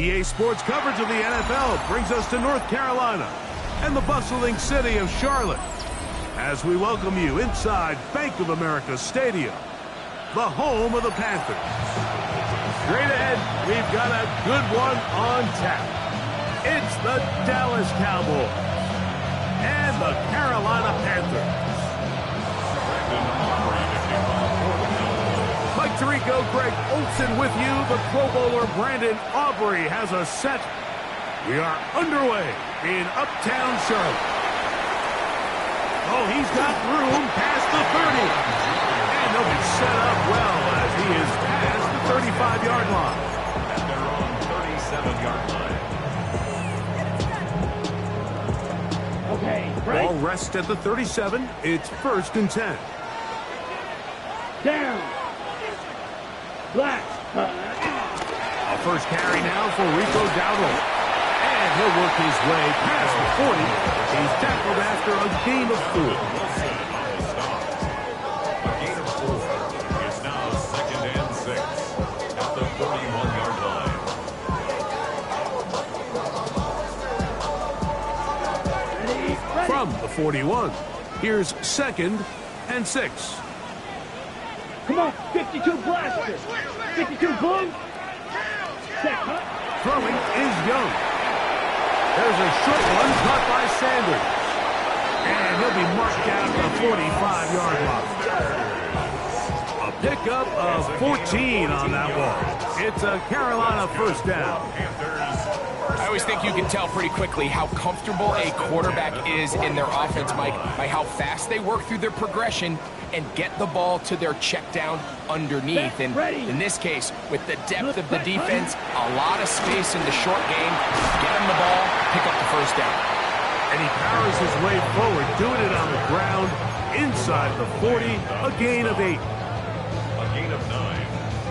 EA Sports coverage of the NFL brings us to North Carolina and the bustling city of Charlotte as we welcome you inside Bank of America Stadium, the home of the Panthers. Straight ahead, we've got a good one on tap. It's the Dallas Cowboys and the Carolina Panthers. Mike Tirico, Greg Olsen with you, but Pro Bowler Brandon Aubrey has us set. We are underway in Uptown Charlotte. Oh, he's got room past the 30. And they'll be set up well as he is past the 35-yard line. At their own 37-yard line. Okay, break. Ball rests at the 37. It's 1st and 10. Down. Black. A first carry now for Rico Dowdle. And he'll work his way past the 40. He's tackled after a gain of 4. A gain of 4. It's now 2nd and 6 at the 41-yard line. From the 41, here's 2nd and 6. Come on, 52 blaster. 52 boom. Set cut. Throwing is Young. There's a short one caught by Sanders. And he'll be marked down at the 45-yard line. A pickup of 14 on that ball. It's a Carolina first down. I always think you can tell pretty quickly how comfortable a quarterback is in their offense, Mike, by how fast they work through their progression and get the ball to their check down underneath. And in this case, with the depth of the defense, a lot of space in the short game, get him the ball, pick up the first down. And he powers his way forward, doing it on the ground, inside the 40, a gain of 8. A gain of 9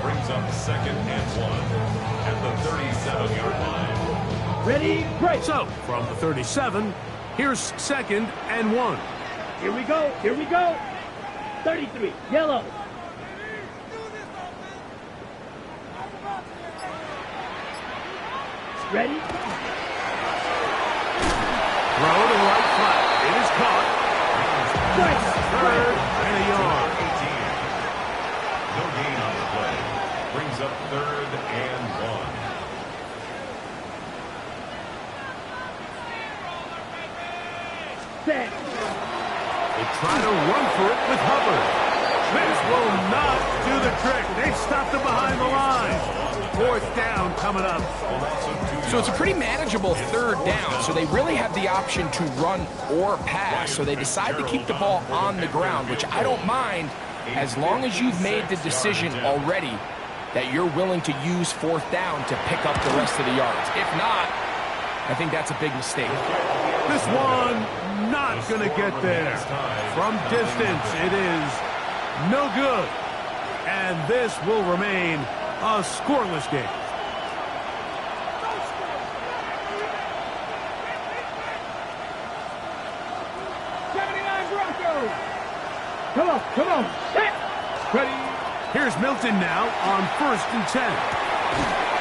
brings up 2nd and 1 at the 37-yard line. Ready, break. So, from the 37, here's 2nd and 1. Here we go, here we go. 33, yellow. Ready? Throw to the right flat. It is caught. Right. 3rd and a yard. 18. No gain on the play. Brings up 3rd and 1. Set. They try to run for it with Hubbard. This will not do the trick. They stopped him behind the line. 4th down coming up. So it's a pretty manageable 3rd down, so they really have the option to run or pass. So they decide to keep the ball on the ground, which I don't mind as long as you've made the decision already that you're willing to use 4th down to pick up the rest of the yards. If not, I think that's a big mistake. This one not going to get there. From distance, it is no good. And this will remain a scoreless game. Come on, come on. Set. Ready? Here's Milton now on 1st and 10.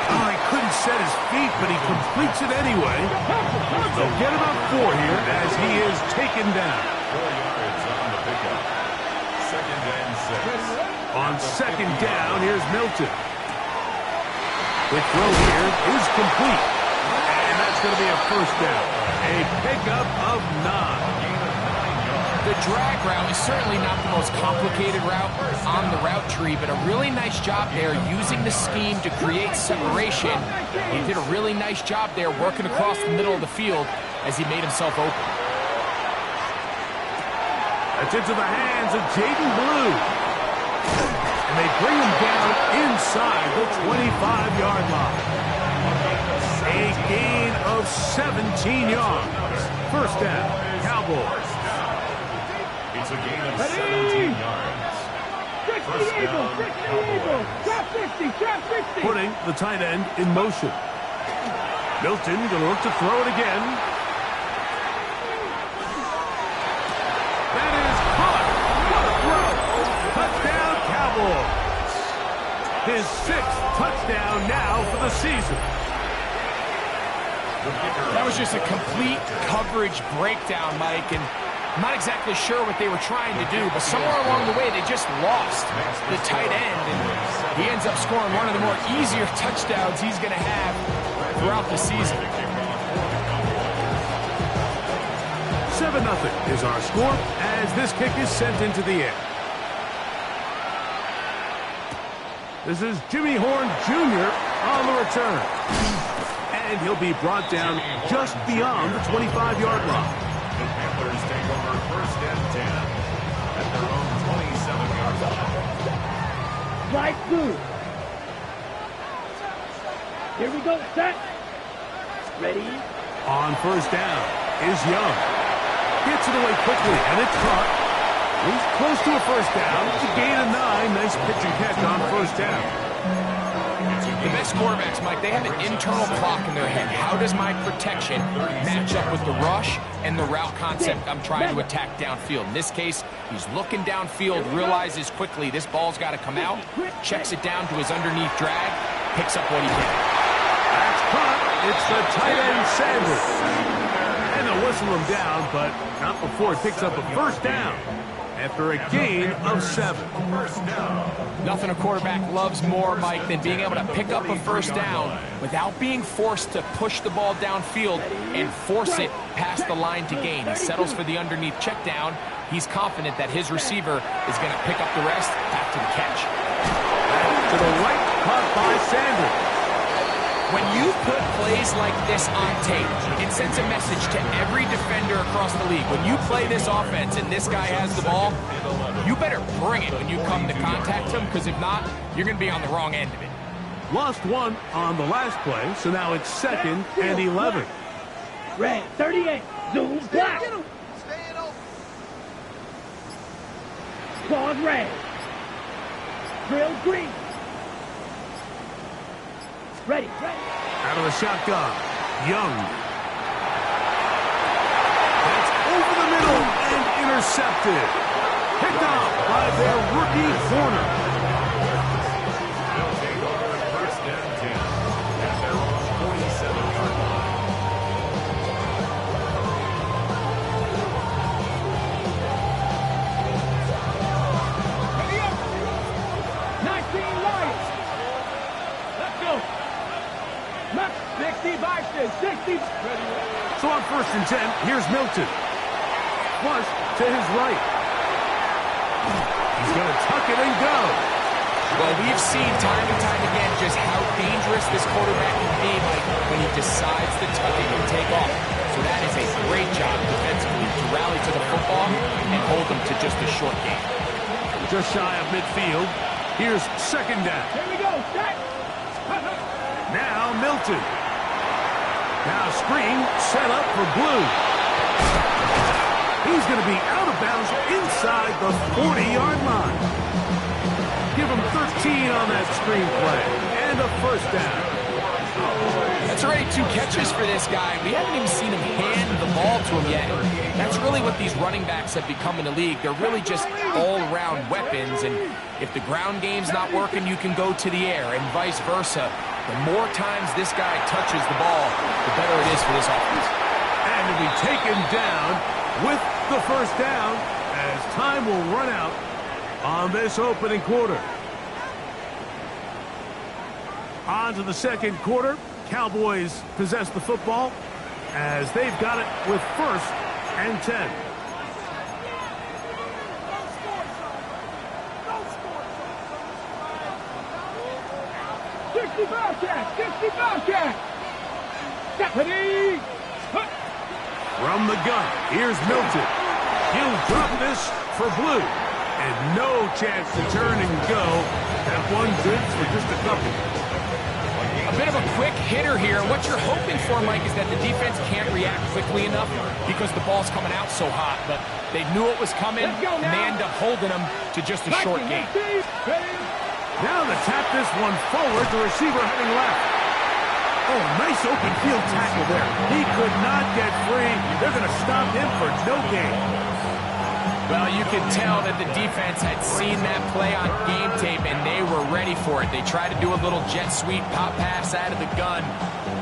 Oh, he couldn't set his feet, but he completes it anyway. They'll get him up 4 here as he is taken down. 4 yards on the pickup. 2nd and 6. On 2nd down, here's Milton. The throw here is complete. And that's going to be a first down. A pickup of 9. The drag route is certainly not the most complicated route on the route tree, but a really nice job there using the scheme to create separation. He did a really nice job there working across the middle of the field as he made himself open. That's into the hands of Jaden Blue. And they bring him down inside the 25-yard line. A gain of 17 yards. First down, Cowboys. It's a gain of 17 yards. First down, Cowboys. Drop 50, drop 50. Putting the tight end in motion. Milton going to look to throw it again. That is caught. What a throw. Touchdown, Cowboys. His 6th touchdown now for the season. That was just a complete coverage breakdown, Mike, and I'm not exactly sure what they were trying to do, but somewhere along the way, they just lost the tight end, and he ends up scoring one of the more easier touchdowns he's going to have throughout the season. 7-0 is our score as this kick is sent into the air. This is Jimmy Horn Jr. on the return. And he'll be brought down just beyond the 25-yard line. The Panthers take over 1st and 10 at their own 27-yard line. Right through. Here we go. Set. Ready. On 1st down is Young. Gets it away quickly, and it's caught. He's close to a 1st down. It's a gain of 9. Nice pitch and catch on 1st down. The best quarterbacks, Mike, they have an internal clock in their head. How does my protection match up with the rush and the route concept I'm trying to attack downfield? In this case, he's looking downfield, realizes quickly this ball's got to come out, checks it down to his underneath drag, picks up what he can. That's caught. It's the tight end, Sanders. And they'll whistle him down, but not before it picks up a 1st down after a gain of 7. Nothing a quarterback loves more, Mike, than being able to pick up a 1st down without being forced to push the ball downfield and force it past the line to gain. He settles for the underneath check down. He's confident that his receiver is going to pick up the rest after the catch. To the right, caught by Sanders. When you put plays like this on tape, it sends a message to every defender across the league. When you play this offense and this guy has the ball, you better bring it when you come to contact him, because if not, you're going to be on the wrong end of it. Lost 1 on the last play, so now it's 2nd and 11. Red. 38. Zoom. Black. Claws red. Drill green. Ready. Out of the shotgun, Young. That's over the middle and intercepted. Picked off by their rookie corner. They'll take over 1st and 10 at their own 47-yard line. Ready up. 19 Lions. Let's go. 60 boxes, 60. So on 1st and 10, here's Milton. Flush to his right. He's going to tuck it and go. Well, we've seen time and time again just how dangerous this quarterback can be, Mike, when he decides to tuck it and take off. So that is a great job defensively to rally to the football and hold them to just a short game. Just shy of midfield. Here's 2nd down. Here we go. Set. Now Milton. Now screen set up for Blue. He's going to be out of bounds inside the 40-yard line. Give him 13 on that screen play and a 1st down. That's already 2 catches for this guy. We haven't even seen him hand the ball to him yet. That's really what these running backs have become in the league. They're really just all-around weapons, and if the ground game's not working, you can go to the air, and vice versa. The more times this guy touches the ball, the better it is for this offense. And to be taken down with the 1st down as time will run out on this opening quarter. On to the 2nd quarter. Cowboys possess the football as they've got it with 1st and 10. Deputy! From the gun, here's Milton. He'll drop this for Blue. And no chance to turn and go. That one good for just a couple. A bit of a quick hitter here. What you're hoping for, Mike, is that the defense can't react quickly enough because the ball's coming out so hot. But they knew it was coming, and they end up holding them to just a short game. Now to tap this one forward, the receiver heading left. Oh, nice open field tackle there. He could not get free. They're going to stop him for no gain. Well, you could tell that the defense had seen that play on game tape, and they were ready for it. They tried to do a little jet sweep pop pass out of the gun.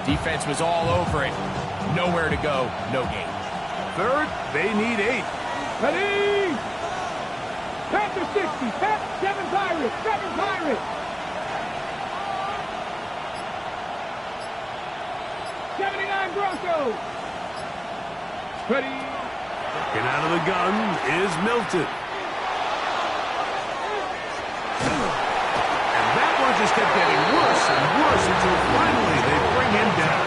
Defense was all over it. Nowhere to go, no gain. Third, they need 8. Ready? Panther 60, 7 Pirates, 7 Pirates. 79 Broncos. Ready? Get out of the gun is Milton. And that one just kept getting worse and worse until finally they bring him down.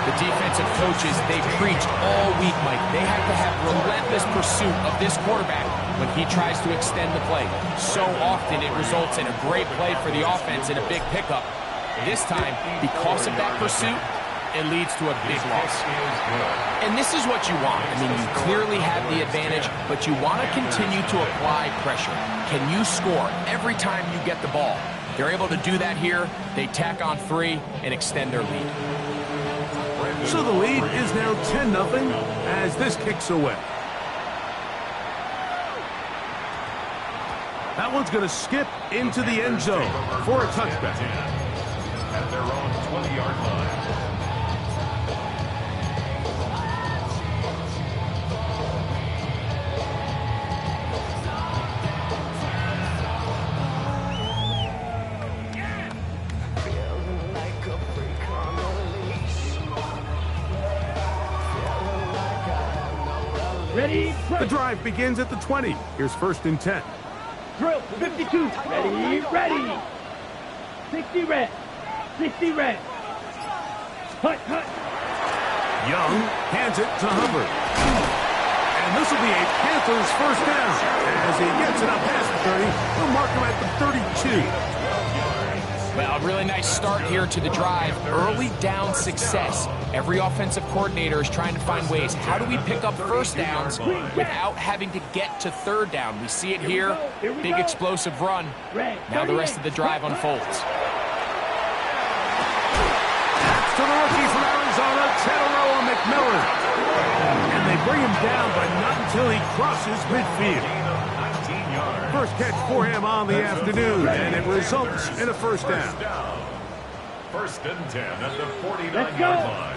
The defensive coaches, they preach all week, Mike. They have to have relentless pursuit of this quarterback when he tries to extend the play. So often it results in a great play for the offense and a big pickup. This time, because of that pursuit, it leads to a big loss. And this is what you want. I mean, you clearly have the advantage, but you want to continue to apply pressure. Can you score every time you get the ball? They're able to do that here. They tack on 3 and extend their lead. So the lead is now 10-0 as this kicks away. That one's going to skip into the end zone for a touchback. At their own 20-yard line. Ready? The drive begins at the 20. Here's 1st and 10. Drill 52. Ready? Ready. 60 red. 60 red. Hut, hut. Young hands it to Hubbard. And this will be a Panthers 1st down. As he gets it up past the 30, we'll mark him at the 32. Well, a really nice start here to the drive. Early down success. Every offensive coordinator is trying to find ways. How do we pick up 1st downs without having to get to 3rd down? We see it here. Big explosive run. Now the rest of the drive unfolds. That's to the rookie from Arizona, Tedero McMillan. And they bring him down, but not until he crosses midfield. First catch for him on the afternoon, and it results in a 1st down. 1st and 10 at the 49-yard Let's go. line.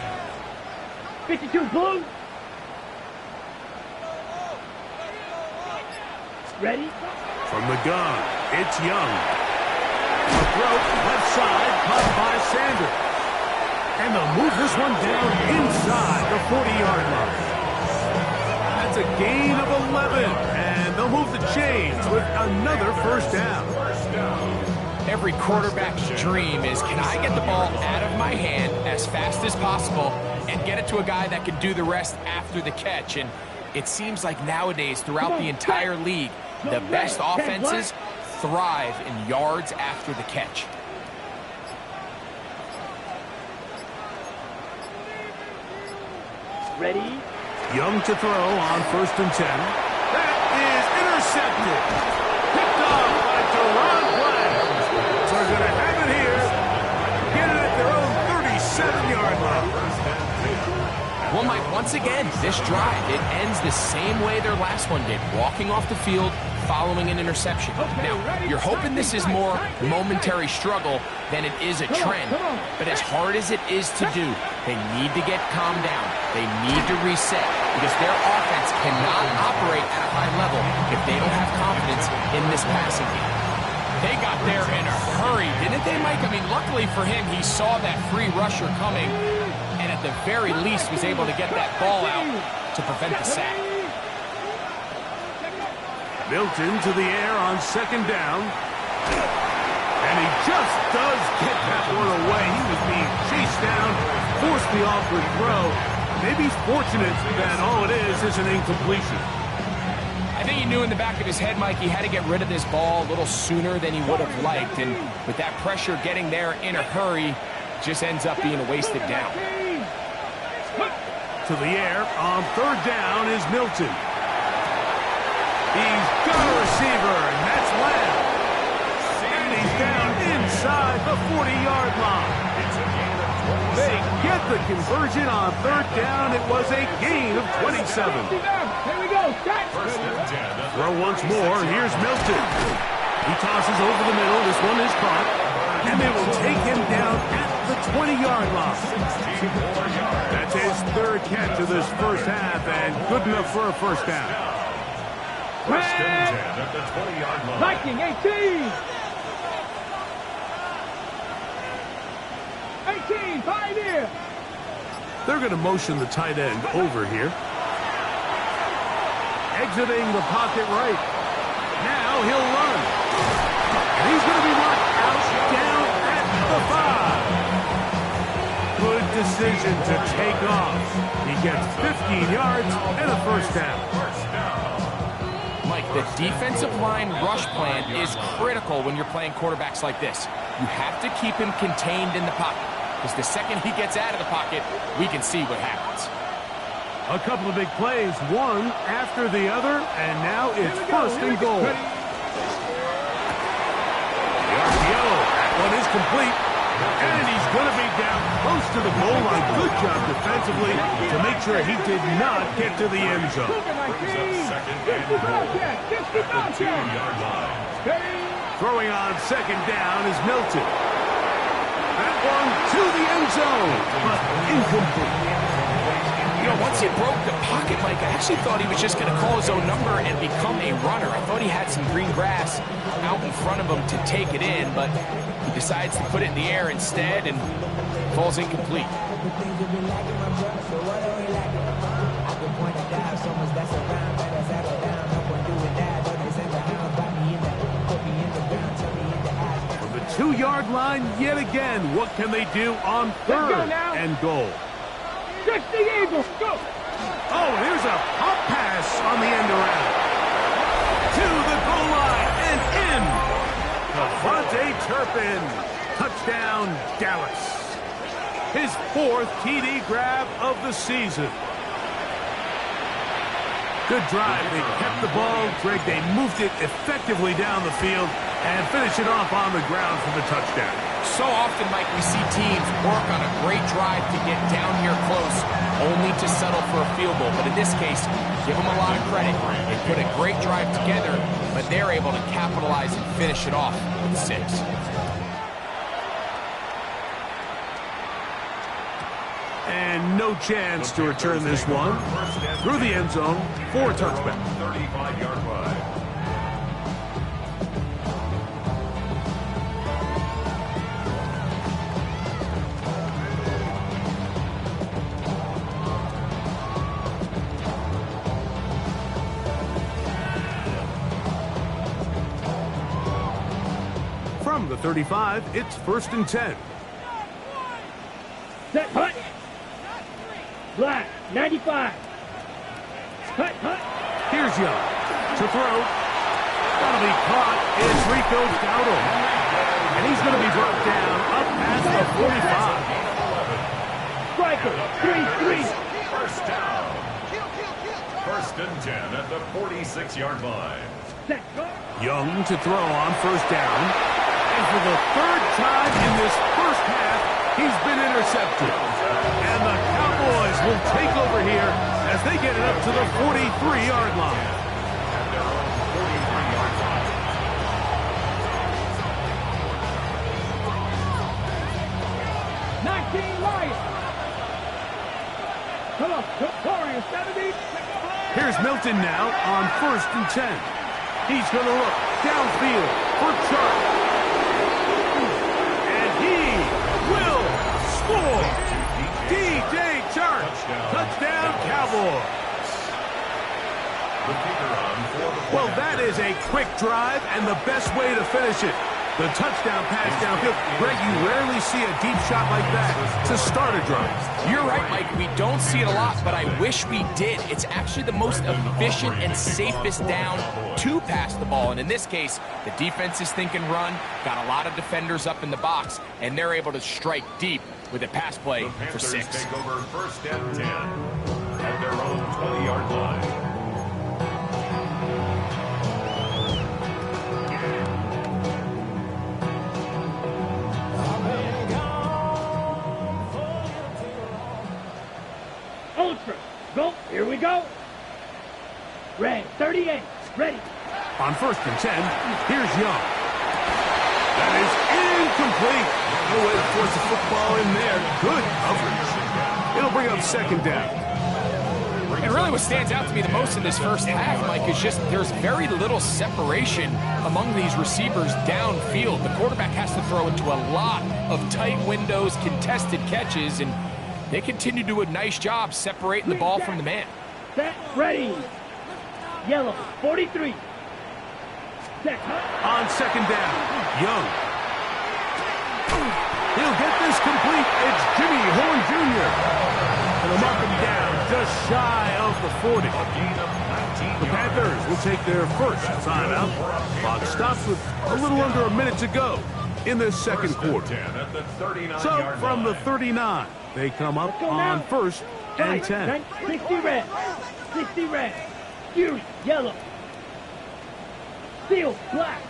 52 blue. Ready? From the gun, it's Young. A throw left side, caught by Sanders. And they'll move this one down inside the 40-yard line. That's a gain of 11, and they'll move the chains with another 1st down. Every quarterback's dream is, can I get the ball out of my hand as fast as possible and get it to a guy that can do the rest after the catch? And it seems like nowadays, throughout the entire league, the best offenses thrive in yards after the catch. Ready? Young to throw on 1st and 10. That is intercepted. Picked off by Deron Black. So they're going to have it here. Get it at their own 37-yard line. Well, Mike, once again, this drive, it ends the same way their last one did, walking off the field, following an interception. Now, you're hoping this is more momentary struggle than it is a trend, but as hard as it is to do, they need to get calmed down. They need to reset because their offense cannot operate at a high level if they don't have confidence in this passing game. They got there in a hurry, didn't they, Mike? I mean, luckily for him, he saw that free rusher coming and at the very least was able to get that ball out to prevent the sack. Milton to the air on 2nd down. And he just does get that one away. He was being chased down, forced the awkward throw. Maybe he's fortunate that all it is an incompletion. I think he knew in the back of his head, Mike, he had to get rid of this ball a little sooner than he would have liked. And with that pressure getting there in a hurry, just ends up being a wasted down. To the air on 3rd down is Milton. He's got a receiver, and that's Lamb. And he's down inside the 40-yard line. They get the conversion on third down. It was a gain of 27. Here we go. First and 10. Throw once more. Here's Milton. He tosses over the middle. This one is caught. And they will take him down at the 20-yard line. That's his third catch of this first half, and good enough for a first down. First and 10 at the 20-yard line. Viking 18. 18, Pioneer. They're going to motion the tight end over here. Exiting the pocket right. Now he'll run. And he's going to be marked out down at the 5. Good decision to take off. He gets 15 yards and a first down. Mike, the defensive line rush plan is critical when you're playing quarterbacks like this. You have to keep him contained in the pocket, because the second he gets out of the pocket, we can see what happens. A couple of big plays, one after the other, and now it's first and goal. The RPO, that one is complete, and he's going to be down close to the goal line. Good job defensively to make sure he did not get to the end zone. Throwing on second down is Milton. That one to the end zone, but incomplete. You know, once he broke the pocket, Mike, I actually thought he was just going to call his own number and become a runner. I thought he had some green grass out in front of him to take it in, but he decides to put it in the air instead and falls incomplete. From the 2-yard line yet again, what can they do on third and goal? Just the Eagles, go! Oh, here's a pop pass on the end around. To the goal line and in. Devontae Turpin. Touchdown, Dallas. His 4th TD grab of the season. Good drive. They kept the ball. Greg, they moved it effectively down the field and finish it off on the ground for the touchdown. So often, Mike, we see teams work on a great drive to get down here close, only to settle for a field goal. But in this case, give them a lot of credit. They put a great drive together, but they're able to capitalize and finish it off with 6. And no chance to return this one. Through the end zone for a touchback. 35-yard line. From the 35, it's first and 10. Set, hut. Black, 95. Hut, hut. Here's Young to throw. That'll be caught is Rico Dowdle. And he's going to be brought down up past the 45. Striker, 3-3. First down. First and 10 at the 46-yard line. Set, go. Young to throw on first down. And for the 3rd time in this first half, he's been intercepted. And the Cowboys will take over here as they get it up to the 43-yard line. At their own 43-yard line. 19 Lions. Come on, Warriors, 70. Here's Milton now on first and 10. He's going to look downfield for Chark. And he will score. DJ Chark. Touchdown, Cowboys. Well, that is a quick drive and the best way to finish it. The touchdown pass downfield. Greg, you rarely see a deep shot like that to start a drive. You're right, Mike. We don't see it a lot, but I wish we did. It's actually the most efficient and safest down to pass the ball. And in this case, the defense is thinking run, got a lot of defenders up in the box, and they're able to strike deep with a pass play for 6. Take over first and 10 at their own 20-yard line. go. Red, 38, ready. On 1st and 10, here's Young. That is incomplete. No way to force the football in there. Good coverage. It'll bring up 2nd down. And really what stands out to me the most in this first half, Mike, is just there's very little separation among these receivers downfield. The quarterback has to throw into a lot of tight windows, contested catches, and they continue to do a nice job separating the ball from the man. Set, ready. Yellow, 43. Set, On 2nd down, Young. He'll get this complete. It's Jimmy Horn Jr. And they'll mark him down just shy of the 40. The Panthers will take their first timeout. Clock stops with a little under a minute to go in this 2nd quarter. So from the 39, they come up on 1st and 10. 60 red. 60 red. Fury, yellow. Steel, black.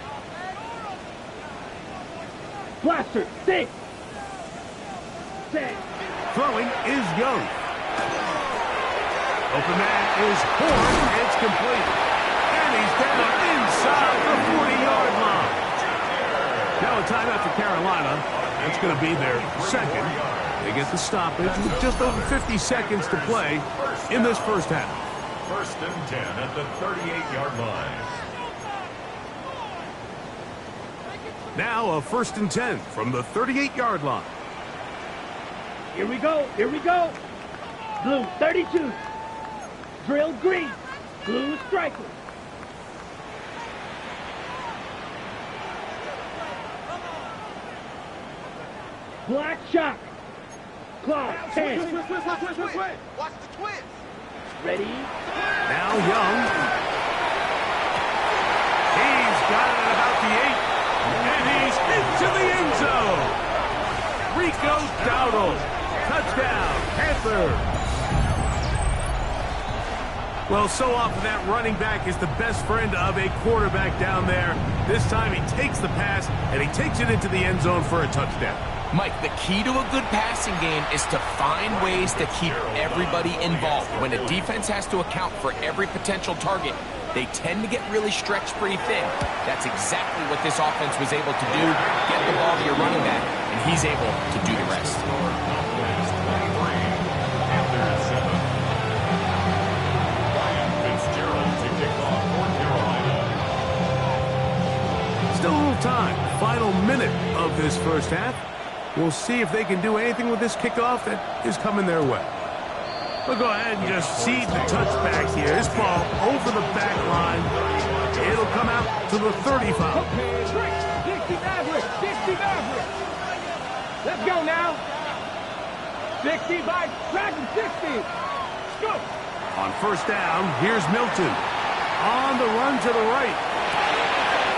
Blaster, 6. 6. Throwing is Young. Open man is Horn. It's complete. And he's down inside the 40-yard line. Now a timeout for Carolina. That's going to be their 2nd. They get the stoppage with just over 50 seconds to play in this first half. 1st and 10 at the 38-yard line. Now a 1st and 10 from the 38-yard line. Here we go, here we go. Blue, 32. Drill green. Blue striker. Black shock. Claw, 10. Watch the twist. Ready? Now Young. He's got it at about the 8. And he's into the end zone. Rico Dowdle. Touchdown, Panthers. Well, so often that running back is the best friend of a quarterback down there. This time he takes the pass, and he takes it into the end zone for a touchdown. Mike, the key to a good passing game is to find ways to keep everybody involved. When a defense has to account for every potential target, they tend to get really stretched pretty thin. That's exactly what this offense was able to do. Get the ball to your running back, and he's able to do the rest. Still a little time. Final minute of this first half. We'll see if they can do anything with this kickoff that is coming their way. We'll go ahead and just seed the touchback here. This ball over the back line. It'll come out to the 35. Okay, 60 Maverick, 60 Maverick. Let's go now. 60 by Dragon 60. Let's go. On 1st down, here's Milton. On the run to the right.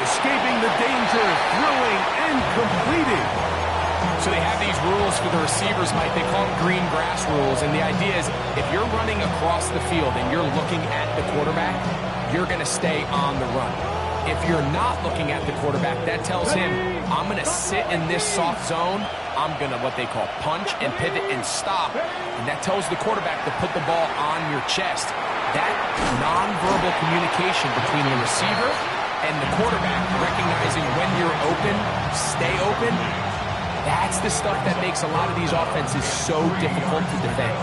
Escaping the danger, throwing and completing. So they have these rules for the receivers, Mike. They call them green grass rules. And the idea is if you're running across the field and you're looking at the quarterback, you're going to stay on the run. If you're not looking at the quarterback, that tells him, I'm going to sit in this soft zone. I'm going to what they call punch and pivot and stop. And that tells the quarterback to put the ball on your chest. That nonverbal communication between the receiver and the quarterback, recognizing when you're open, stay open, that's the stuff that makes a lot of these offenses so difficult to defend.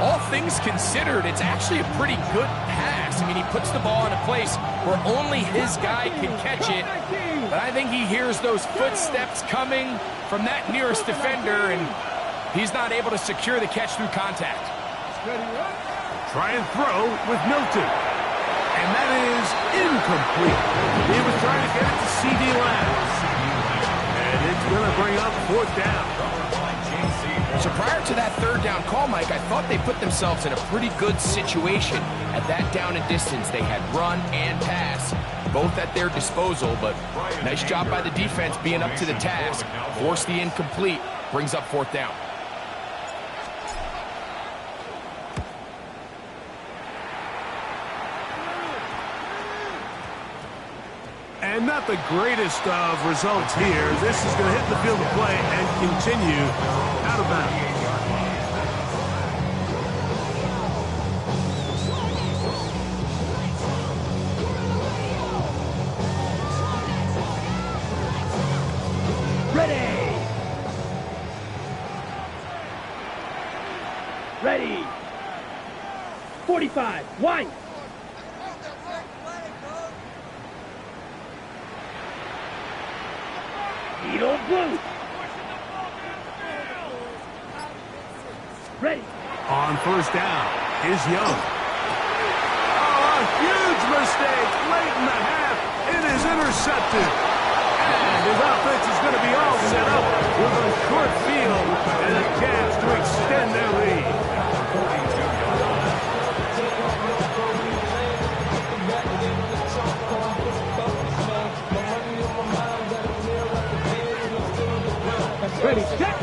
All things considered, it's actually a pretty good pass. I mean, he puts the ball in a place where only his guy can catch it. But I think he hears those footsteps coming from that nearest defender, and he's not able to secure the catch through contact. Try and throw with Milton. And that is incomplete. He was trying to get it to C.D. Lamb. And it's going to bring up 4th down. So prior to that 3rd down call, Mike, I thought they put themselves in a pretty good situation at that down and distance. They had run and pass, both at their disposal, but nice job by the defense being up to the task. Force the incomplete, brings up 4th down. And not the greatest of results here. This is going to hit the field of play and continue out of bounds. Ready. 45. White. Eagle blue. Ready. On first down is Young. Oh, a huge mistake late in the half. It is intercepted. And his offense is going to be all set up with a short field and a chance to extend their lead. Ready, set.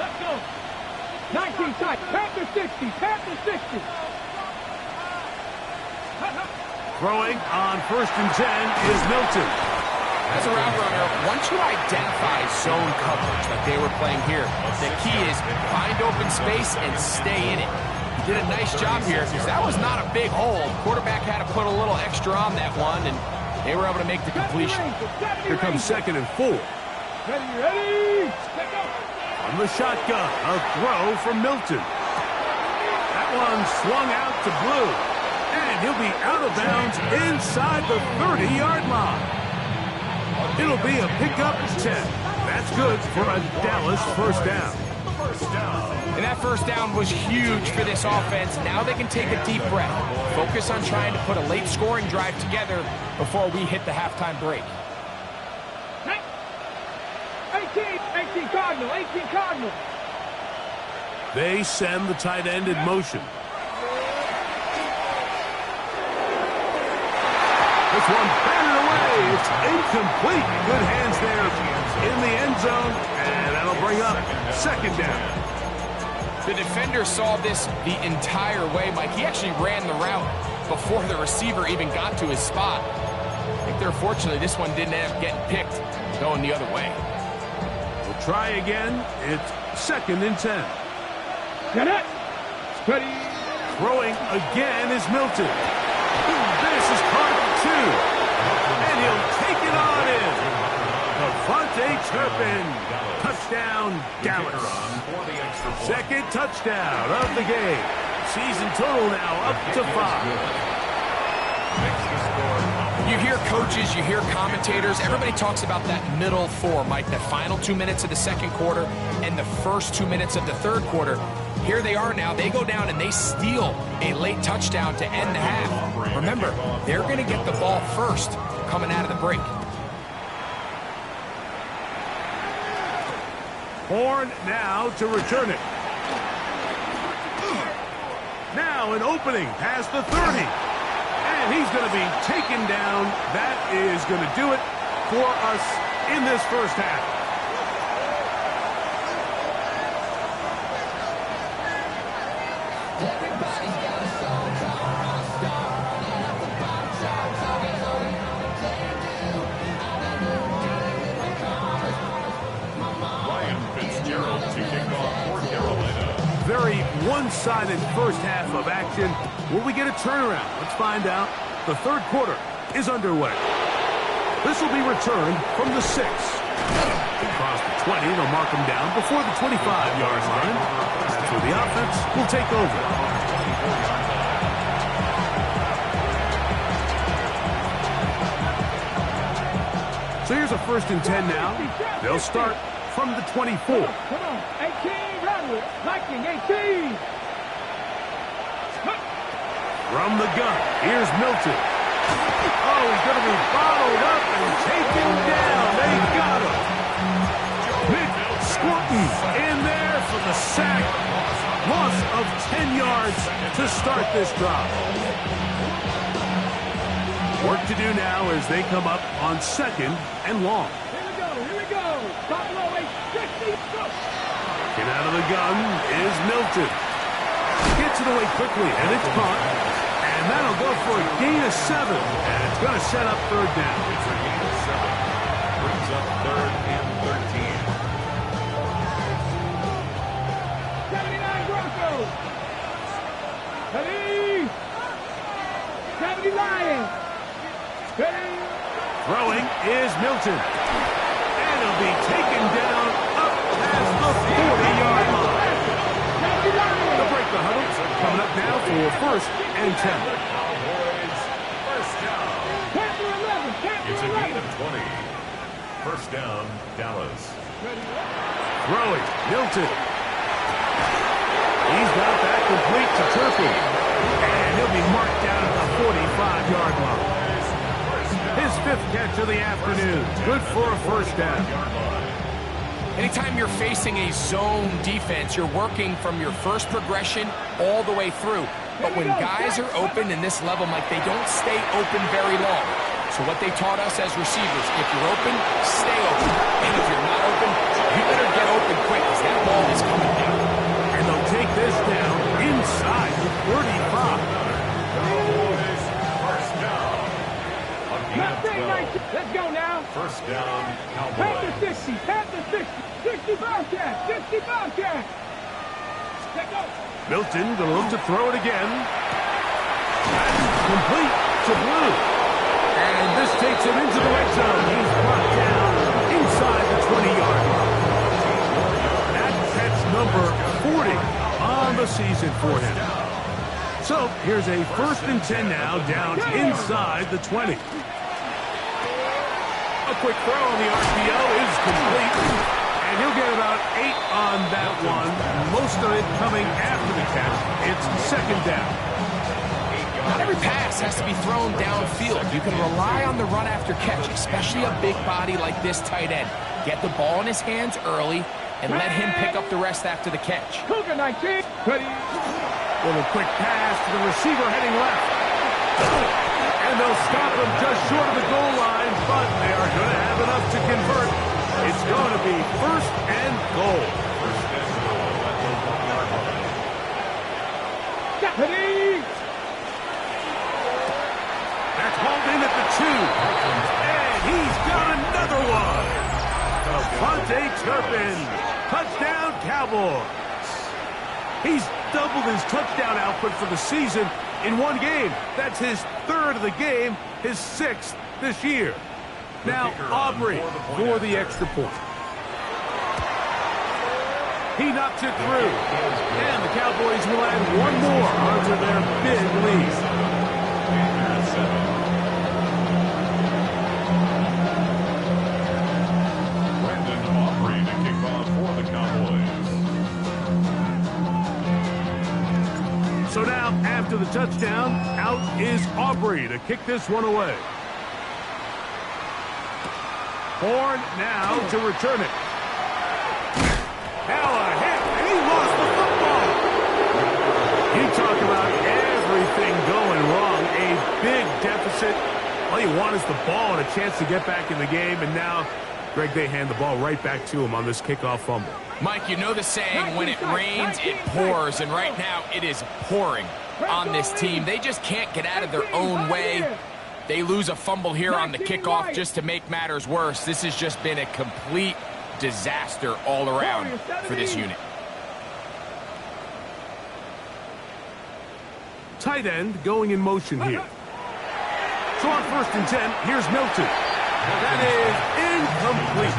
Let's go. 19 tight. Panther 60. Panther 60. Throwing on first and 10 is Milton. As a route runner, once you identify zone coverage like they were playing here, the key is find open space and stay in it. He did a nice job here because that was not a big hole. Quarterback had to put a little extra on that one, and they were able to make the completion. Here comes 2nd and 4. Ready, ready. Let's go. On the shotgun, a throw from Milton. That one swung out to Blue. And he'll be out of bounds inside the 30-yard line. It'll be a pickup 10. That's good for a Dallas first down. And that first down was huge for this offense. Now they can take a deep breath. Focus on trying to put a late scoring drive together before we hit the halftime break. 18 Cardinal, 18 Cardinal. They send the tight end in motion. This one batted away. It's incomplete. Good hands there in the end zone, and that'll bring up 2nd down. The defender saw this the entire way, Mike. He actually ran the route before the receiver even got to his spot. I think they're fortunate this one didn't end up getting picked going the other way. We'll try again. It's 2nd and 10. Get it. Ready. Throwing again is Milton. This is caught 2. And he'll take it on in. Devontae Turpin. Touchdown, Dallas. 2nd touchdown of the game. Season total now up to 5. You hear coaches, you hear commentators, everybody talks about that middle 4, Mike, the final 2 minutes of the second quarter and the first 2 minutes of the third quarter. Here they are now. They go down and they steal a late touchdown to end the half. Remember, they're going to get the ball first coming out of the break. Horn now to return it. Now an opening past the 30. And he's going to be taken down. That is going to do it for us in this first half. Very one-sided first half of action. Will we get a turnaround? Let's find out. The third quarter is underway. This will be returned from the 6. Across the 20, they'll mark him down before the 25-yard line. That's where the offense will take over. So here's a 1st and 10 now. They'll start from the 24. Come on. 18, run with it. Viking, 18. From the gun, here's Milton. Oh, he's going to be bottled up and taken down. They got him. Big Squirtin in there for the sack. Loss of 10 yards to start this drive. Work to do now as they come up on 2nd and long. Here we go, here we go. Buffalo 860. Go. Get out of the gun is Milton. Gets it away quickly, and it's caught. And that'll go for a gain of 7. And it's going to set up 3rd down. It's a gain of 7. Brings up 3rd and 13. 79 Broncos. Ready. 70 Lions. Ready. Throwing is Milton. And he'll be taken down up past the 40. the huddle. Coming up now for 1st and 10. Cowboys, first down. It's a gain of 20. First down, Dallas. Throwing, Milton. He's got that complete to Turpin. And he'll be marked down at the 45-yard line. His 5th catch of the afternoon. Good for a first down. Anytime you're facing a zone defense, you're working from your first progression all the way through. But when guys are open in this level, Mike, they don't stay open very long. So what they taught us as receivers, if you're open, stay open. And if you're not open, you better get open quick because that ball is coming down. And they'll take this down inside the 35. Cowboys, first down. A gain of 12. Let's go now. First down, Panther Cowboys. 60, Panther 60, 60 Bobcat, 60 Bobcat. Let's go. Milton gonna look to throw it again. That's complete to Blue. And this takes him into the red zone. He's brought down inside the 20-yard line. That's catch number 40 on the season for him. So here's a 1st and 10 now, down inside the 20. A quick throw on the RPO is complete. And he'll get about 8 on that one. Most of it coming after the catch. It's 2nd down. Not every pass has to be thrown downfield. You can rely on the run after catch, especially a big body like this tight end. Get the ball in his hands early and let him pick up the rest after the catch. Cougar 19. Ready. Little quick pass to the receiver heading left. And they'll stop him just short of the goal line, but they are going to have enough to convert. It's going to be 1st and goal. First and goal at the 1-yard line. Ready. That's hauled in at the 2. And he's got another one. Devontae Turpin. Touchdown, Cowboys. He's doubled his touchdown output for the season in one game. That's his 3rd of the game, his 6th this year. Now, Aubrey for the extra point. He knocks it through. And the Cowboys will add one more onto their big lead. Brandon Aubrey to kick off for the Cowboys. So now, after the touchdown, out is Aubrey to kick this one away. Horn now to return it. Now a hit, and he lost the football. You talk about everything going wrong. A big deficit. All you want is the ball and a chance to get back in the game, and now, Greg, they hand the ball right back to him on this kickoff fumble. Mike, you know the saying, when it rains, it pours, and right now it is pouring on this team. They just can't get out of their own way. They lose a fumble here on the kickoff just to make matters worse. This has just been a complete disaster all around for this unit. Tight end going in motion here. So on 1st and 10, here's Milton. That is incomplete.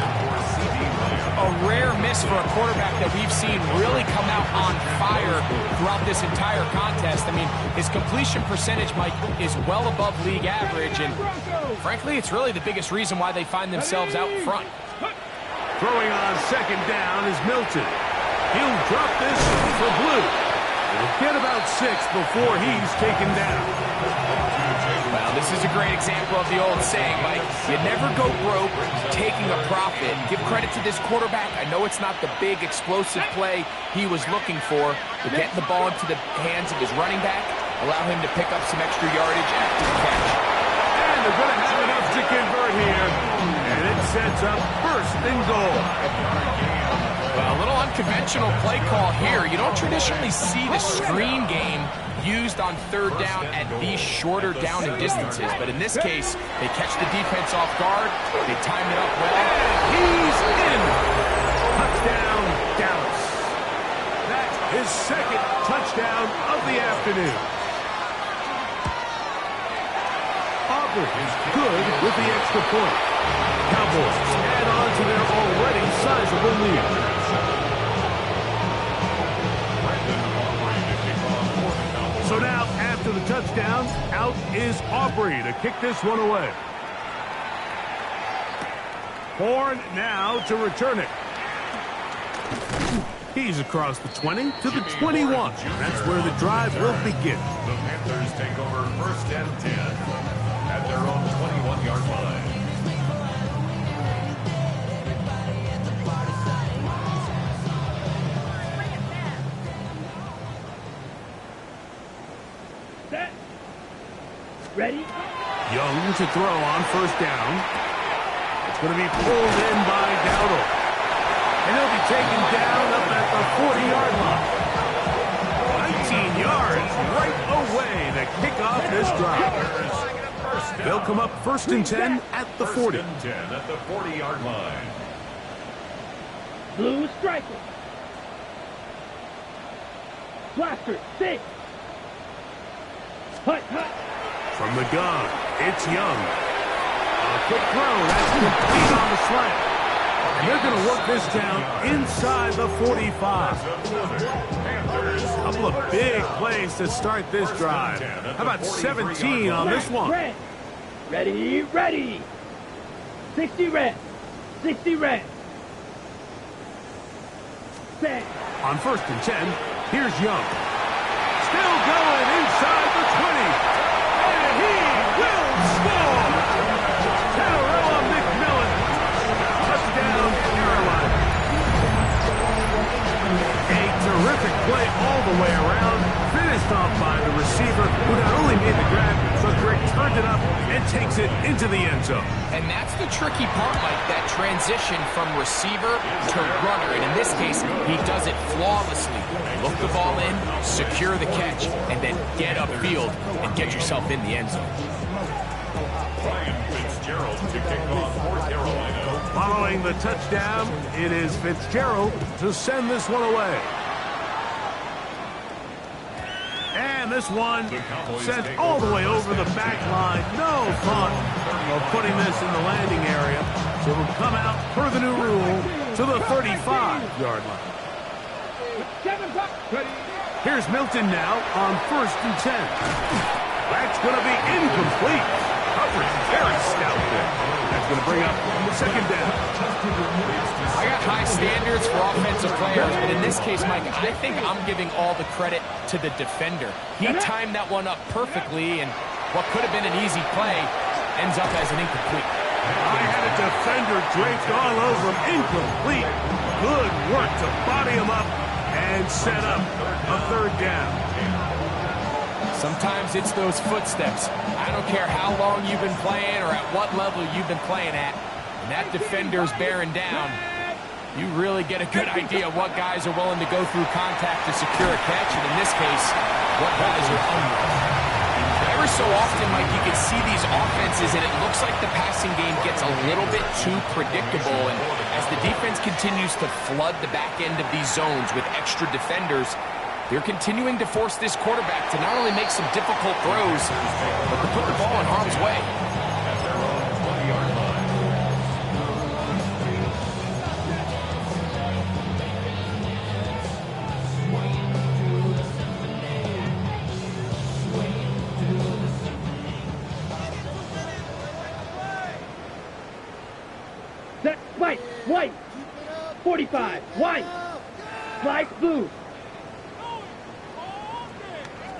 A rare miss for a quarterback that we've seen really come out on fire throughout this entire contest. I mean, his completion percentage, Mike, is well above league average, and frankly, it's really the biggest reason why they find themselves out front. Throwing on 2nd down is Milton. He'll drop this for Blue. It'll get about 6 before he's taken down. Well, this is a great example of the old saying, Mike. You never go broke taking a profit. Give credit to this quarterback. I know it's not the big explosive play he was looking for, but getting the ball into the hands of his running back, allow him to pick up some extra yardage after the catch. And they're going to have enough to convert here. And it sets up 1st and goal. Well, a little unconventional play call here. You don't traditionally see the screen game used on 3rd down at these shorter down and distances. But in this case, they catch the defense off guard. They time it up well. And he's in. Touchdown, Dallas. That's his 2nd touchdown of the afternoon. Aubrey is good with the extra point. Cowboys add on to their already sizable lead. Brandon Aubrey to kick to the touchdown. Out is Aubrey to kick this one away. Horn now to return it. He's across the 20 to the 21. That's where the drive will begin. The Panthers take over 1st and 10 at their own 21-yard line. Set. Ready? Young to throw on 1st down. It's going to be pulled in by Dowdle. And he'll be taken down up at the 40-yard line. 19 yards right away to kick off this drive. They'll come up 1st and 10 at the 40. 1st and 10 at the 40-yard line. Blue striker. Blaster, 6. Hut, hut. From the gun, it's Young. A quick throw, that's complete on the slant. And they're going to work this down inside the 45. A couple of big plays to start this drive. How about 17 on this one? Red. Ready, ready. 60 red. 60 red. Set. On 1st and 10, here's Young. Still going inside the 20. And he will score. Tyrell McMillan. Touchdown, Carolina. A terrific play all the way around. Finished off by the receiver, who not only made the grab, but turned it up and takes it into the end zone. And that's the tricky part, Mike, that transition from receiver to runner. And in this case, he does it flawlessly. Look the ball in, secure the catch, and then get upfield and get yourself in the end zone. Ryan Fitzgerald to kick off for Carolina. Following the touchdown, it is Fitzgerald to send this one away. And this one sent all the way over the back line. No thought of putting this in the landing area. So it will come out, per the new rule, to the 35-yard line. Here's Milton now on 1st and 10. That's going to be incomplete. Coverage very stout there. That's going to bring up 2nd down. I got high standards for offensive players, but in this case, Mike, I think I'm giving all the credit to the defender. He timed that one up perfectly, and what could have been an easy play ends up as an incomplete. I had a defender draped all over him. Incomplete. Good work to body him up and set up a 3rd down. Sometimes it's those footsteps. I don't care how long you've been playing or at what level you've been playing at. When that defender's bearing down, you really get a good idea of what guys are willing to go through contact to secure a catch, and in this case, what guys are unwilling. Ever so often, Mike, you can see these offenses, and it looks like the passing game gets a little bit too predictable, and as the defense continues to flood the back end of these zones with extra defenders, they're continuing to force this quarterback to not only make some difficult throws, but to put the ball in harm's way. At their own 20-yard line. Set. White. White. 45. White. Slice blue.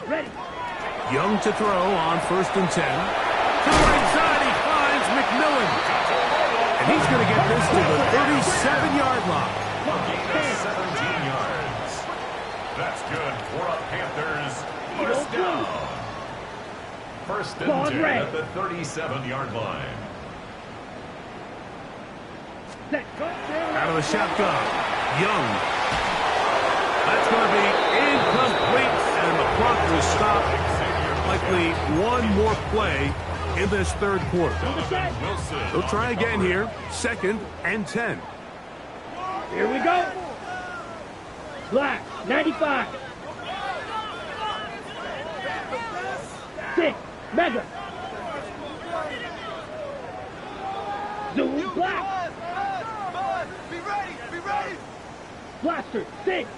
Ready. Young to throw on 1st and 10. To the right side, he finds McMillan. And he's going to get this to the 37-yard line. Gain of 17 yards. That's good for a Panthers 1st down. 1st and 10 at the 37-yard line. Set. Out of the shotgun, Young. That's going to be incomplete, and the clock will stop. Likely one more play in this 3rd quarter. They'll try again here. 2nd and 10. Here we go. Black. 95. 6. Mega. Zoom. Black. Be ready! Be ready! Blaster. 6.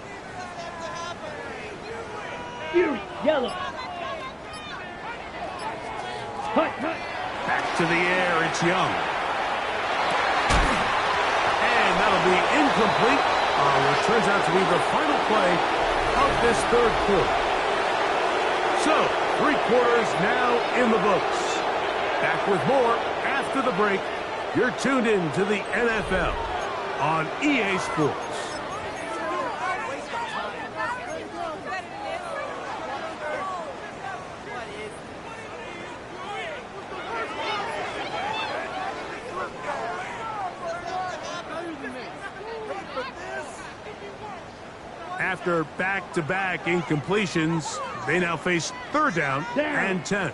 Fury. Yellow. Back to the air, it's Young. And that'll be incomplete on what turns out to be the final play of this third quarter. So, 3 quarters now in the books. Back with more after the break. You're tuned in to the NFL on EA Sports. After back-to-back incompletions, they now face 3rd down and 10.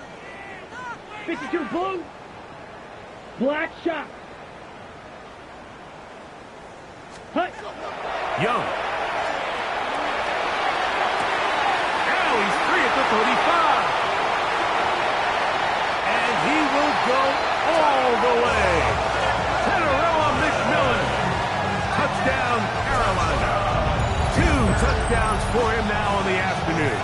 52 blue. Black shot. Hut. Young. Now he's free at the 35. And he will go all the way. Tenarella McMillan. Touchdown, Carolina. 2 touchdowns for him now in the afternoon.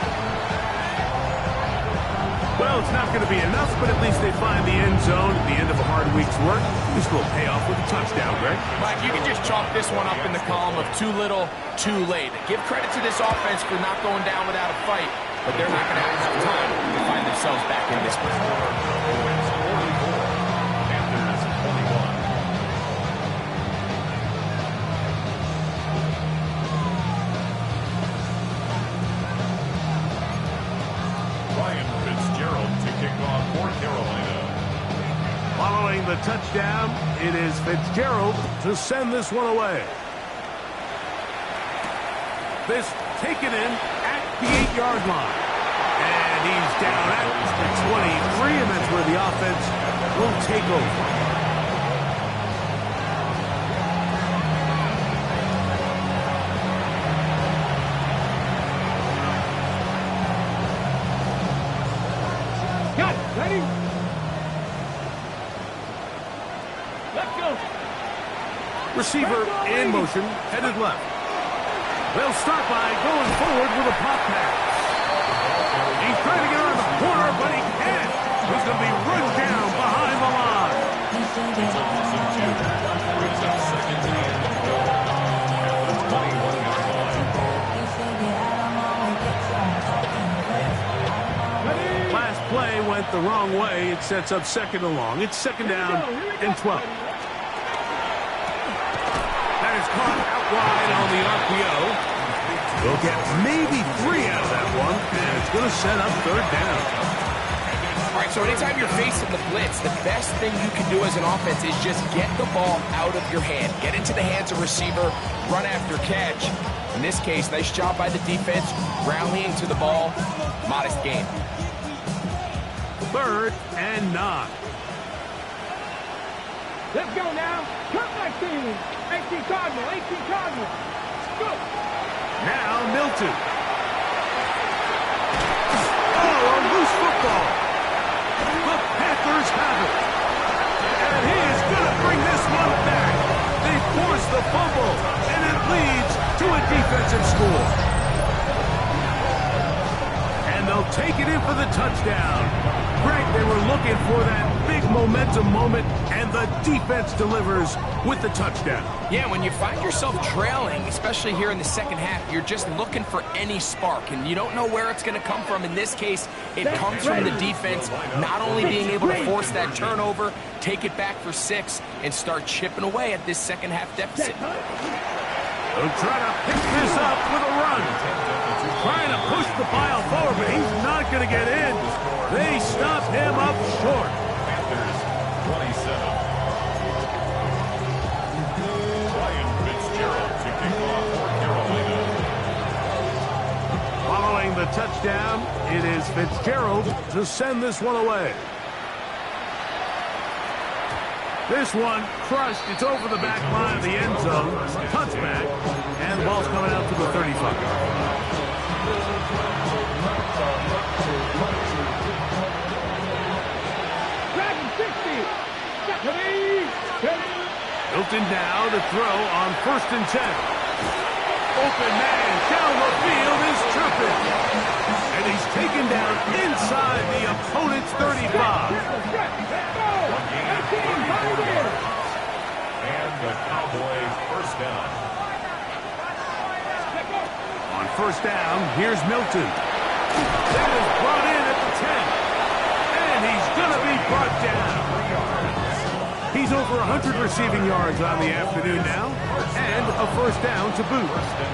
Well, it's not going to be enough, but at least they find the end zone at the end of a hard week's work. This will pay off with a touchdown, Greg. Mike, you can just chalk this one up in the column of too little, too late. Give credit to this offense for not going down without a fight, but they're not going to have enough time to find themselves back in this one. Following the touchdown, it is Fitzgerald to send this one away. This taken in at the 8-yard line. And he's down at the 23, and that's where the offense will take over. Ready? Let's go. Receiver in motion, headed left. They'll start by going forward with a pop pass. He's trying to get around the corner, but he can't. He's going to be run down behind the line. Last play went the wrong way. It sets up 2nd and long. It's 2nd down and 12. That is caught out wide on the RPO. They'll get maybe 3 out of that one, and it's going to set up 3rd down. All right, so anytime you're facing the blitz, the best thing you can do as an offense is just get the ball out of your hand. Get into the hands of receiver, run after catch. In this case, nice job by the defense, rallying to the ball. Modest gain. 3rd and 9. Let's go now. Cut my team. 18 Cardinal, 18 Cardinal. Go. Now Milton. Oh, a loose football. The Panthers have it. And he is going to bring this one back. They force the fumble, and it leads to a defensive score. And they'll take it in for the touchdown. Greg, they were looking for that big momentum moment, and the defense delivers with the touchdown. Yeah, when you find yourself trailing, especially here in the second half, you're just looking for any spark, and you don't know where it's going to come from. In this case, it comes from the defense not only being able to force that turnover, take it back for 6, and start chipping away at this second half deficit. They'll try to pick this up with a run. Trying to push the pile forward, but he's not going to get in. They stop him up short. Panthers 27. Ryan Fitzgerald to kick off for Carolina. Following the touchdown, it is Fitzgerald to send this one away. This one crushed. It's over the back line of the end zone. Touchback. And the ball's coming out to the 35. Milton now to throw on 1st and 10. Open man down the field is tripping. And he's taken down inside the opponent's 35. And the Cowboys first down. On first down, here's Milton. That is brought in at the 10. And he's going to be brought down. He's over 100 receiving yards on the afternoon now. And a first down to boot.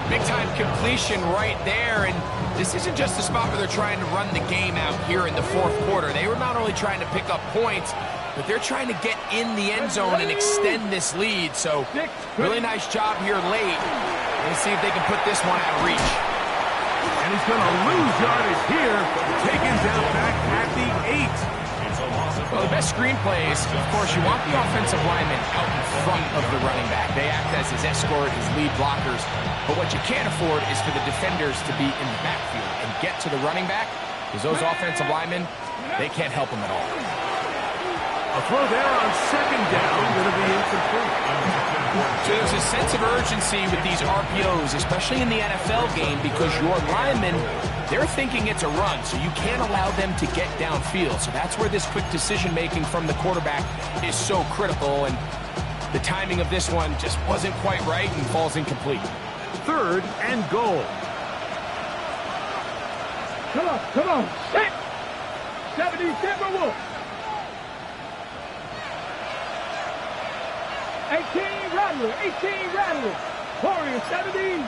Big-time completion right there, and this isn't just a spot where they're trying to run the game out here in the fourth quarter. They were not only trying to pick up points, but they're trying to get in the end zone and extend this lead. So, really nice job here late. Let's see if they can put this one out of reach. And he's going to lose yardage here, taken down back at the 8. Well, the best screenplays, of course, you want the offensive linemen out in front of the running back. They act as his escort, his lead blockers. But what you can't afford is for the defenders to be in the backfield and get to the running back, because those offensive linemen, they can't help him at all. A throw there on second down, going to be incomplete. So there's a sense of urgency with these RPOs, especially in the NFL game, because your linemen, they're thinking it's a run, so you can't allow them to get downfield. So that's where this quick decision-making from the quarterback is so critical, and the timing of this one just wasn't quite right and falls incomplete. Third and goal. Come on, set! 77 Wolf. 18 Rattler. Warrior 70.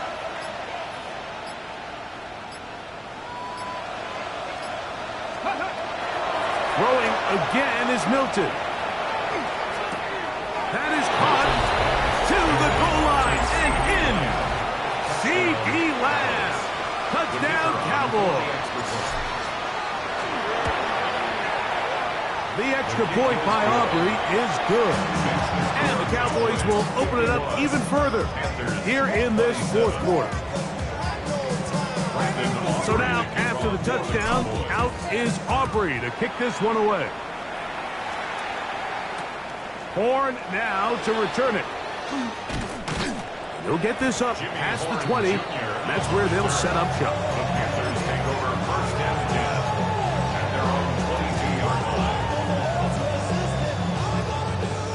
Throwing again is Milton. That is caught to the goal line and in. C.D. Lamb. Touchdown, Cowboys. The extra point by Aubrey is good. And the Cowboys will open it up even further here in this fourth quarter. So now, after the touchdown, out is Aubrey to kick this one away. Horn now to return it. He'll get this up past the 20. That's where they'll set up shop.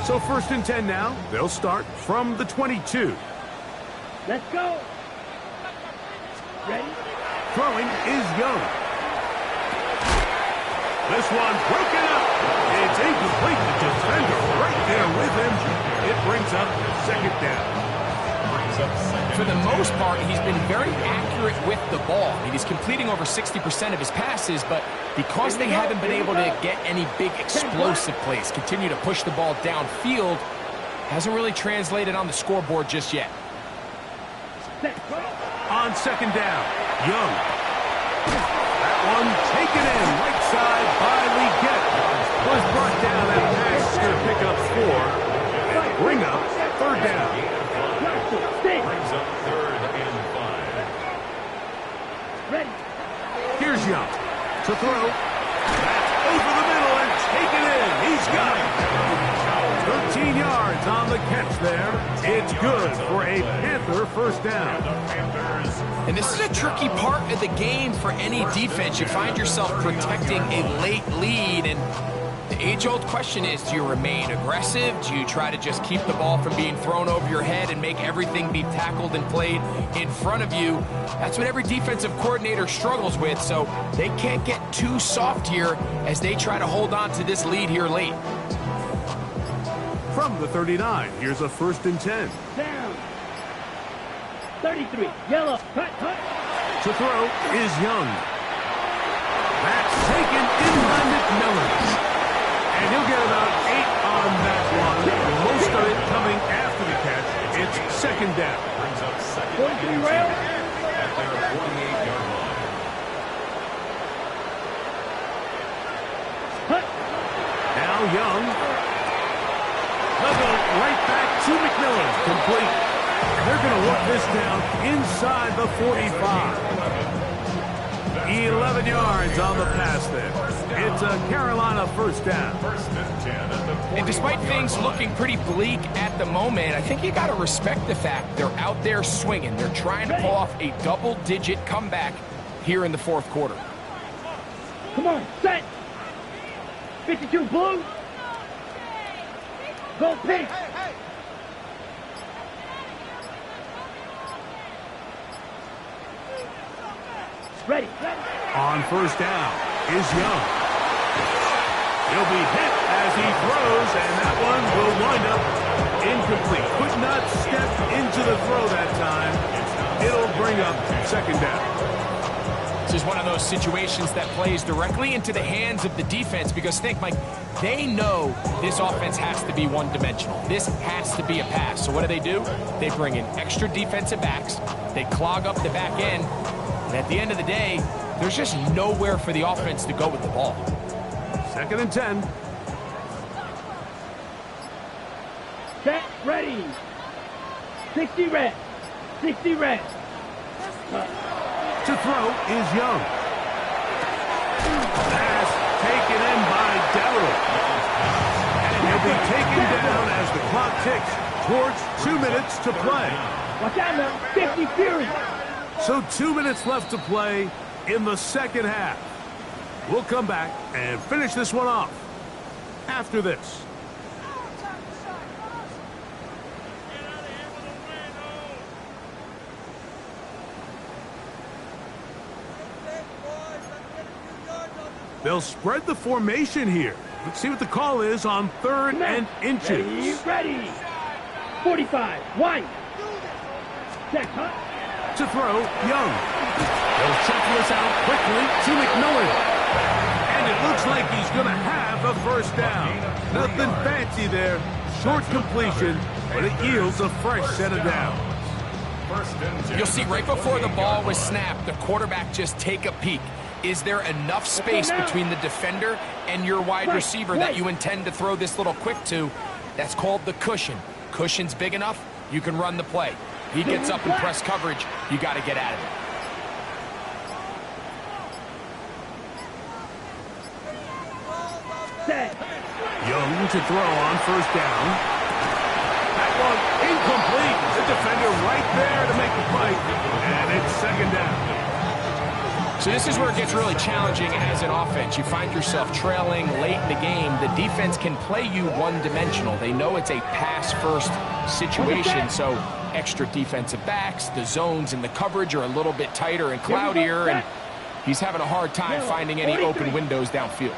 So first and 10 now. They'll start from the 22. Let's go. Ready? Throwing is Young. This one broken up. It's incomplete. The defender right there with him. It brings up second down. For the most part, he's been very accurate with the ball. I mean, he's completing over 60% of his passes, but because they haven't been able to get any big explosive plays, continue to push the ball downfield, hasn't really translated on the scoreboard just yet. On second down, Young. That one taken in right side by Leggett. Was brought down at pass to pick up 4 and bring up third down. Brings up third and 5. Ready. Here's Young to throw. That's over the middle and taken in. He's got it. 13 yards on the catch there. It's good for a Panther first down. And this is a tricky part of the game for any defense. You find yourself protecting a late lead, and the age-old question is, do you remain aggressive? Do you try to just keep the ball from being thrown over your head and make everything be tackled and played in front of you? That's what every defensive coordinator struggles with, so they can't get too soft here as they try to hold on to this lead here late. From the 39, here's a first and 10. Down. 33. Yellow. Cut. To throw is Young. That's taken in by McMillan. And he'll get about 8 on that one. Most of it coming after the catch. It's second down. Brings up second 43 and 2 rail. at their 48-yard line. Now Young. They'll go right back to McMillan. Complete. They're going to work this down inside the 45. 11 yards on the pass there. It's a Carolina first down. And despite things looking pretty bleak at the moment, I think you got to respect the fact they're out there swinging. They're trying to pull off a double-digit comeback here in the fourth quarter. Come on, set. 52 blue. Go pink. Ready. On first down is Young. He'll be hit as he throws, and that one will wind up incomplete. Could not step into the throw that time. It'll bring up second down. This is one of those situations that plays directly into the hands of the defense because think, Mike, they know this offense has to be one-dimensional. This has to be a pass. So what do? They bring in extra defensive backs. They clog up the back end. And at the end of the day, there's just nowhere for the offense to go with the ball. Second and 10. Set, ready. 60 red. 60 red. To throw is Young. Pass taken in by Darrell. And he'll be taken down as the clock ticks towards 2 minutes to play. Watch out now. 50 Fury. So 2 minutes left to play in the second half. We'll come back and finish this one off after this. They'll spread the formation here. Let's see what the call is on third and inches. Ready. 45. White. Check, huh? To throw, Young. They'll shuffle this out quickly to McMillan. And it looks like he's going to have a first down. Nothing fancy there. Short completion, but it yields a fresh set of downs. You'll see right before the ball was snapped, the quarterback just take a peek. Is there enough space between the defender and your wide receiver that you intend to throw this little quick to? That's called the cushion. Cushion's big enough, you can run the play. He gets up in press coverage, you got to get out of it. Young to throw on first down. That one incomplete. The defender right there to make the play. And it's second down. So this is where it gets really challenging as an offense. You find yourself trailing late in the game. The defense can play you one-dimensional. They know it's a pass-first situation, so extra defensive backs, the zones and the coverage are a little bit tighter and cloudier, and he's having a hard time finding any open windows downfield.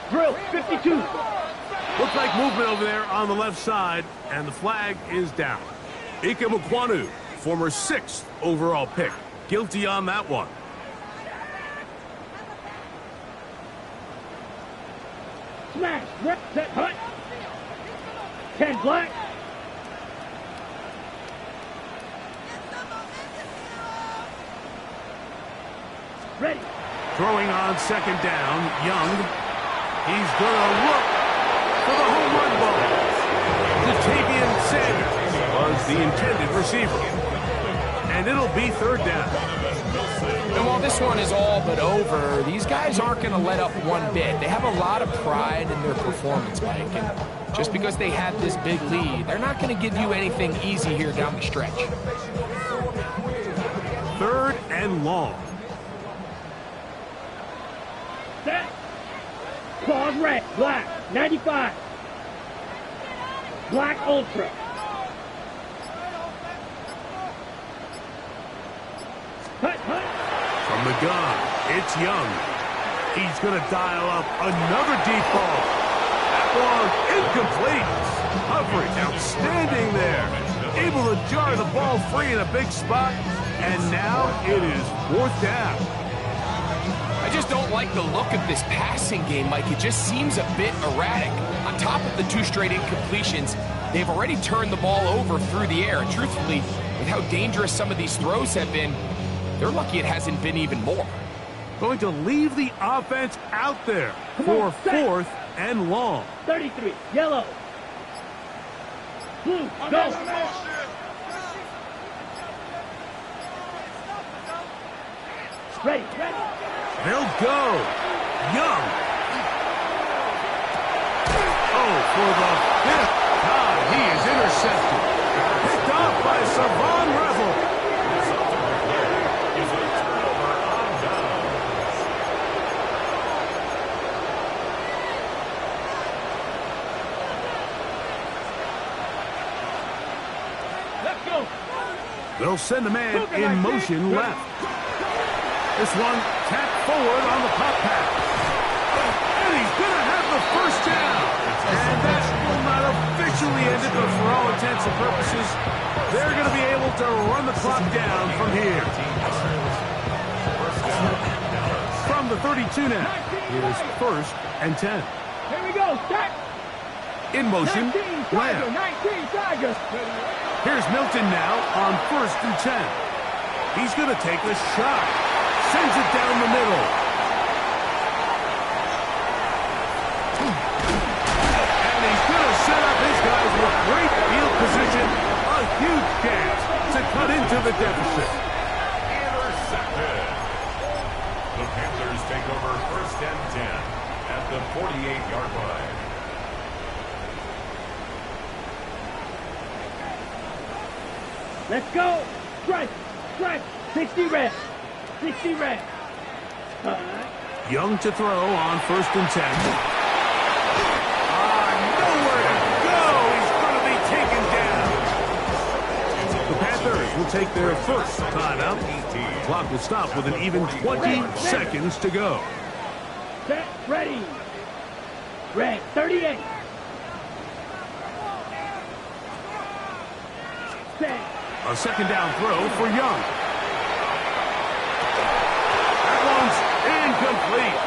Drill, 52. Looks like movement over there on the left side, and the flag is down. Ike Mukwanu, former 6th overall pick. Guilty on that one. Smash, rep, set, hut. 10 black. Ready. Throwing on second down, Young. He's going to look for the home run ball. Jatavian Sanders was the intended receiver. And it'll be third down. And while this one is all but over, these guys aren't going to let up one bit. They have a lot of pride in their performance, Mike. And just because they had this big lead, they're not going to give you anything easy here down the stretch. Third and long. Set. Claws red, black, 95. Black Ultra. Hut, hut. From the gun, it's Young. He's going to dial up another deep ball. That one incomplete. Coverage outstanding there. Able to jar the ball free in a big spot. And now it is fourth down. I just don't like the look of this passing game, Mike. It just seems a bit erratic. On top of the 2 straight incompletions, they've already turned the ball over through the air. And truthfully, with how dangerous some of these throws have been, they're lucky it hasn't been even more. Going to leave the offense out there for fourth and long. 33, yellow. Blue, go. Ready, ready. They'll go. Young. Oh, for the 5th time, he is intercepted. Picked off by Savon Revel. Go. They'll send a man in motion left. This one tapped forward on the pop pass. And he's going to have the first down. And that will not officially end it, but for all intents and purposes, they're going to be able to run the clock down from here. From the 32 now, here's 1st and 10. Here we go. Start. In motion, 19 Lamb. Tigers. Here's Milton now on 1st and 10. He's going to take a shot. Sends it down the middle. And he's going to set up his guys with great field position. A huge chance to cut into the deficit. Intercepted. The Panthers take over 1st and 10 at the 48-yard line. Let's go. Strike. Strike. 60 reps. 60 reps. Young to throw on 1st and 10. Nowhere to go. He's going to be taken down. The Panthers will take their 1st timeout. Clock will stop with an even 20 seconds to go. Set. Ready. Red. 38. Set. A 2nd down throw for Young. That one's incomplete.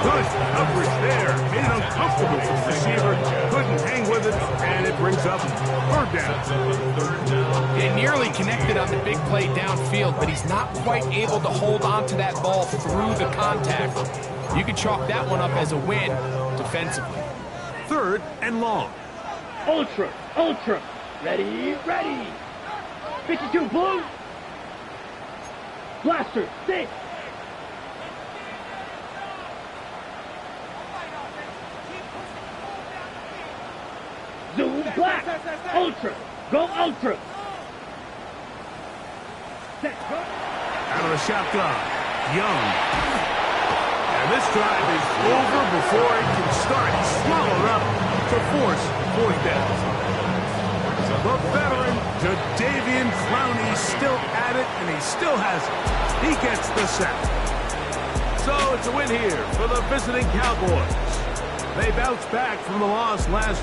Good coverage there. Made it uncomfortable for the receiver. Couldn't hang with it, and it brings up 3rd down. They nearly connected on the big play downfield, but he's not quite able to hold on to that ball through the contact. You can chalk that one up as a win defensively. 3rd and long. Ultra. Ultra. Ready. Ready. 52 blue. Blaster. 6. Zoom black. Ultra. Go ultra. Set. Go. Out of the shotgun. Young. And this drive is over before it can start. Swallowed up to force 4th down. The veteran, Jadeveon Clowney, still at it, and he still has it. He gets the sack. So it's a win here for the visiting Cowboys. They bounce back from the loss last